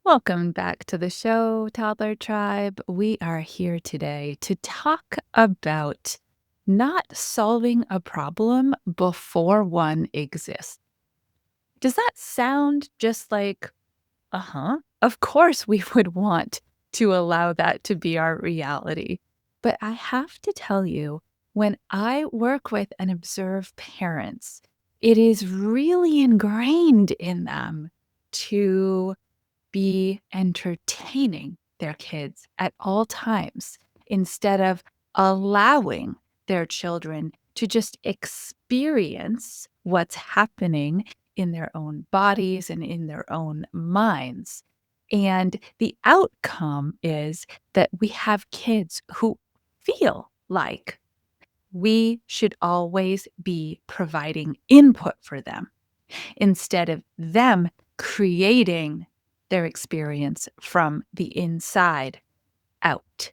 Welcome back to the show, Toddler Tribe. We are here today to talk about not solving a problem before one exists. Does that sound just like, Of course, we would want to allow that to be our reality. But I have to tell you, when I work with and observe parents, it is really ingrained in them to be entertaining their kids at all times instead of allowing their children to just experience what's happening in their own bodies and in their own minds. And the outcome is that we have kids who feel like we should always be providing input for them instead of them creating their experience from the inside out.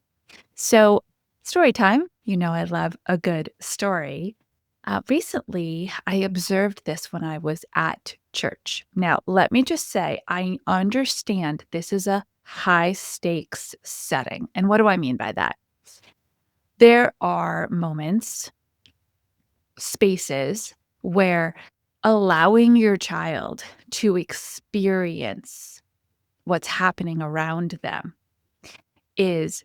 So, story time. You know, I love a good story. Recently, I observed this when I was at church. Now, let me just say, I understand this is a high stakes setting. And what do I mean by that? There are moments, spaces where allowing your child to experience what's happening around them is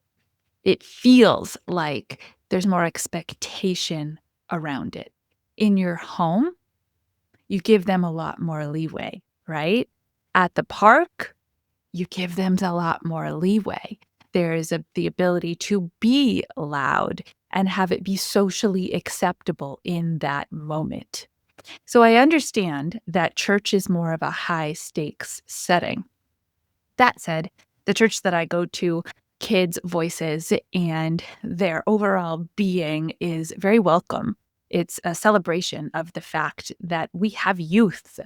it feels like there's more expectation around it. In your home, you give them a lot more leeway, right? At the park, you give them a lot more leeway. There's the ability to be loud and have it be socially acceptable in that moment. So I understand that church is more of a high stakes setting. That said, the church that I go to, kids' voices and their overall being is very welcome. It's a celebration of the fact that we have youth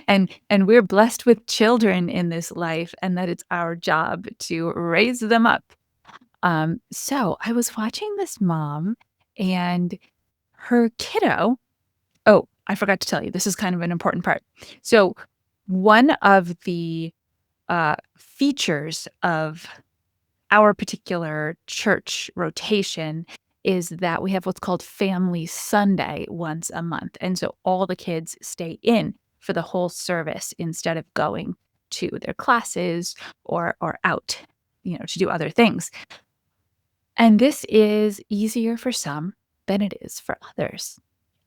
and we're blessed with children in this life and that it's our job to raise them up. So I was watching this mom and her kiddo. Oh, I forgot to tell you, this is kind of an important part. So one of the features of our particular church rotation is that we have what's called Family Sunday once a month. And so all the kids stay in for the whole service instead of going to their classes or out, to do other things. And this is easier for some than it is for others.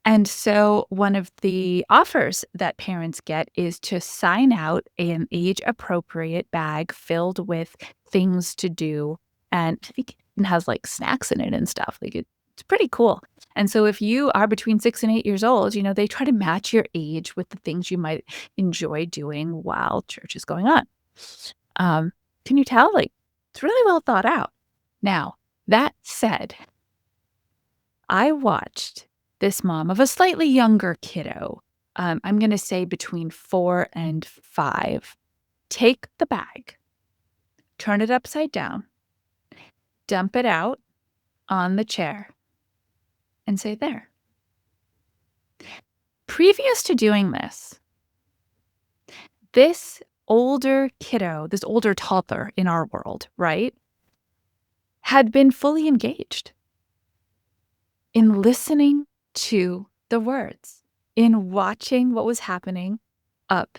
And so one of the offers that parents get is to sign out an age-appropriate bag filled with things to do, and I think it even has, like, snacks in it and stuff, like, it's pretty cool. And so if you are between 6 and 8 years old, they try to match your age with the things you might enjoy doing while church is going on. Can you tell? Like, it's really well thought out. Now, that said, I watched this mom of a slightly younger kiddo, I'm gonna say between 4 and 5, take the bag, turn it upside down, dump it out on the chair, and say, "There." Previous to doing this older kiddo, this older toddler in our world, right, had been fully engaged in listening to the words, in watching what was happening up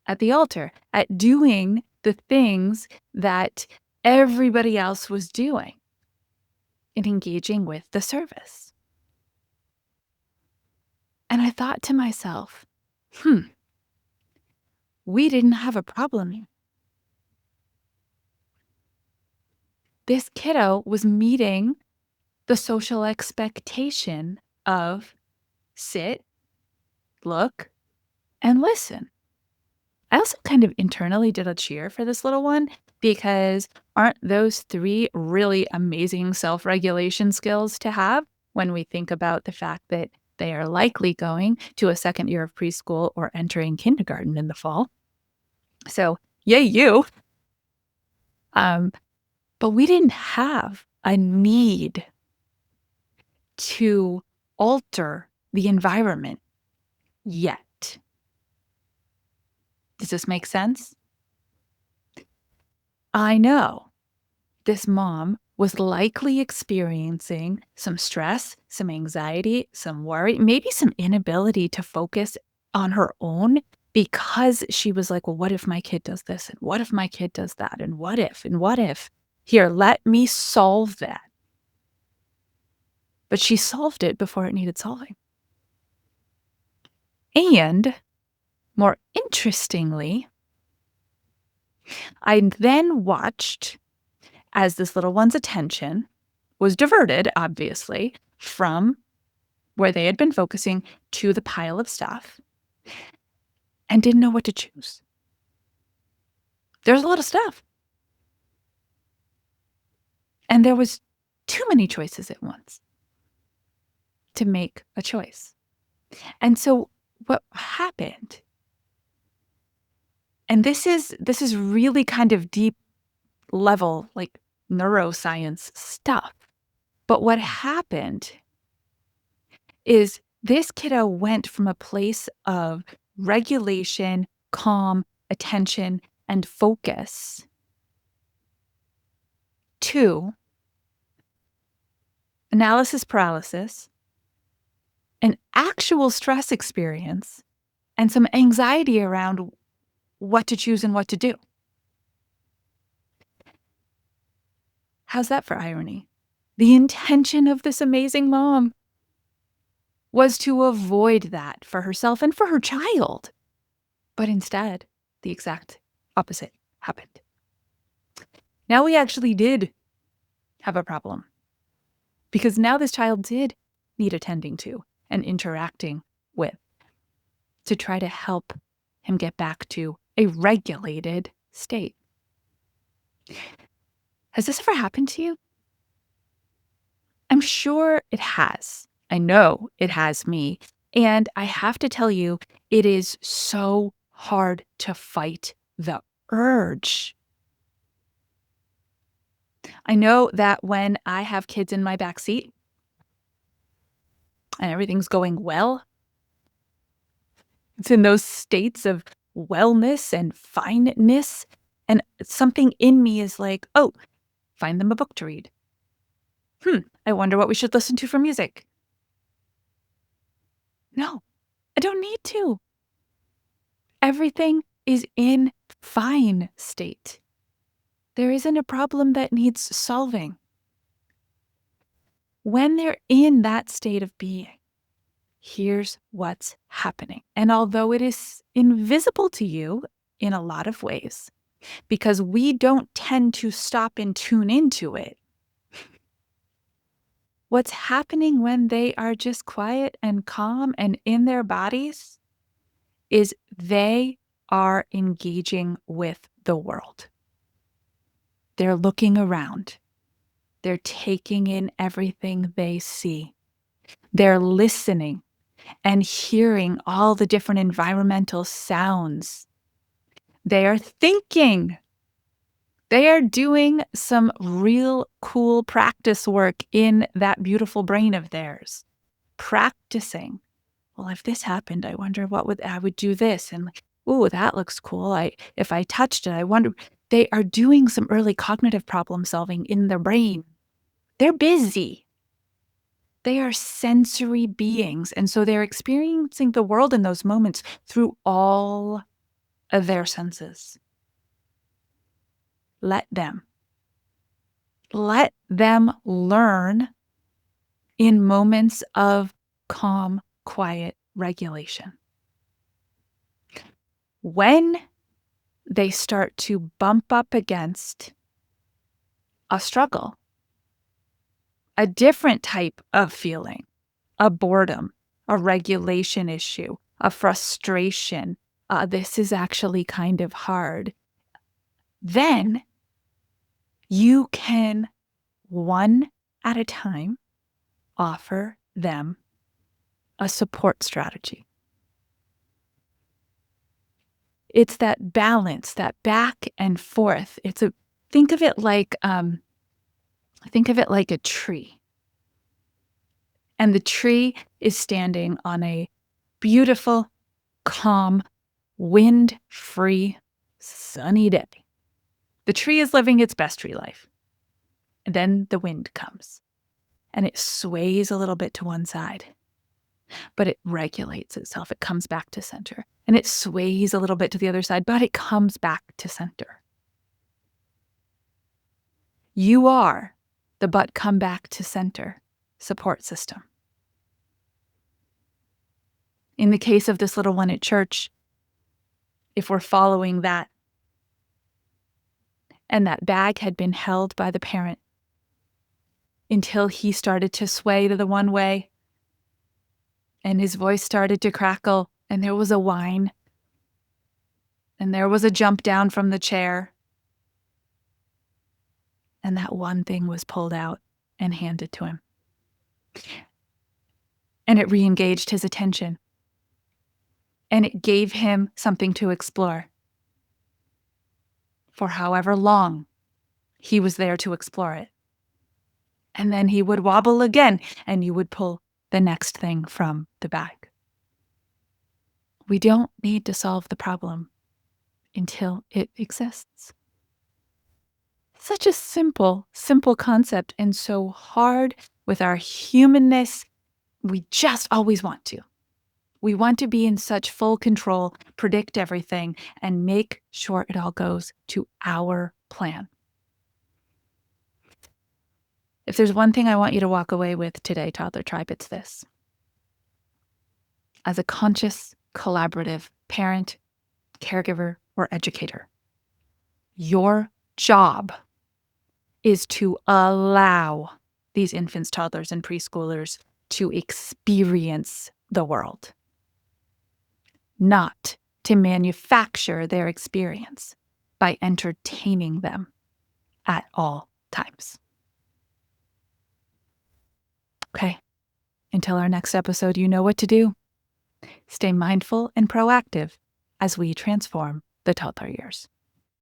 at the altar, at doing the things that everybody else was doing, in engaging with the service. And I thought to myself, we didn't have a problem here. This kiddo was meeting the social expectation of sit, look, and listen. I also kind of internally did a cheer for this little one because aren't those 3 really amazing self-regulation skills to have when we think about the fact that they are likely going to a second year of preschool or entering kindergarten in the fall? So, yay you. But we didn't have a need to alter the environment yet. Does this make sense? I know this mom was likely experiencing some stress, some anxiety, some worry, maybe some inability to focus on her own because she was like, well, what if my kid does this? And what if my kid does that? And what if? And what if? Here, let me solve that. But she solved it before it needed solving. And more interestingly, I then watched as this little one's attention was diverted, obviously, from where they had been focusing to the pile of stuff and didn't know what to choose. There's a lot of stuff. And there was too many choices at once to make a choice. And so what happened, and this is really kind of deep level, like neuroscience stuff. But what happened is this kiddo went from a place of regulation, calm, attention, and focus to analysis paralysis, an actual stress experience, and some anxiety around what to choose and what to do. How's that for irony? The intention of this amazing mom was to avoid that for herself and for her child. But instead, the exact opposite happened. Now we actually did have a problem because now this child did need attending to and interacting with to try to help him get back to a regulated state. Has this ever happened to you? I'm sure it has. I know it has me. And I have to tell you, it is so hard to fight the urge. I know that when I have kids in my backseat and everything's going well, it's in those states of wellness and fineness. And something in me is like, oh, find them a book to read. I wonder what we should listen to for music. No, I don't need to. Everything is in fine state. There isn't a problem that needs solving. When they're in that state of being, here's what's happening. And although it is invisible to you in a lot of ways, because we don't tend to stop and tune into it, what's happening when they are just quiet and calm and in their bodies is they are engaging with the world. They're looking around. They're taking in everything they see. They're listening and hearing all the different environmental sounds. They are thinking. They are doing some real cool practice work in that beautiful brain of theirs. Practicing. Well, if this happened, I wonder I would do this. And like, ooh, that looks cool. If I touched it, I wonder. They are doing some early cognitive problem solving in their brain. They're busy. They are sensory beings. And so they're experiencing the world in those moments through all of their senses. Let them. Let them learn in moments of calm, quiet regulation. When they start to bump up against a struggle, a different type of feeling, a boredom, a regulation issue, a frustration, this is actually kind of hard, then you can, one at a time, offer them a support strategy. It's that balance, that back and forth. Think of it like a tree. And the tree is standing on a beautiful, calm, wind-free, sunny day. The tree is living its best tree life. And then the wind comes, and it sways a little bit to one side, but it regulates itself. It comes back to center. And it sways a little bit to the other side, but it comes back to center. You are the but come back to center support system. In the case of this little one at church, if we're following that, and that bag had been held by the parent until he started to sway to the one way, and his voice started to crackle, and there was a whine, and there was a jump down from the chair, and that one thing was pulled out and handed to him. And it re-engaged his attention. And it gave him something to explore. For however long he was there to explore it. And then he would wobble again, and you would pull the next thing from the bag. We don't need to solve the problem until it exists. Such a simple concept, and so hard with our humanness. We just always want to. We want to be in such full control, predict everything, and make sure it all goes to our plan. If there's one thing I want you to walk away with today, Toddler Tribe, it's this. As a conscious, collaborative parent, caregiver, or educator, your job is to allow these infants, toddlers, and preschoolers to experience the world, not to manufacture their experience by entertaining them at all times. Okay, until our next episode, you know what to do. Stay mindful and proactive as we transform the toddler years.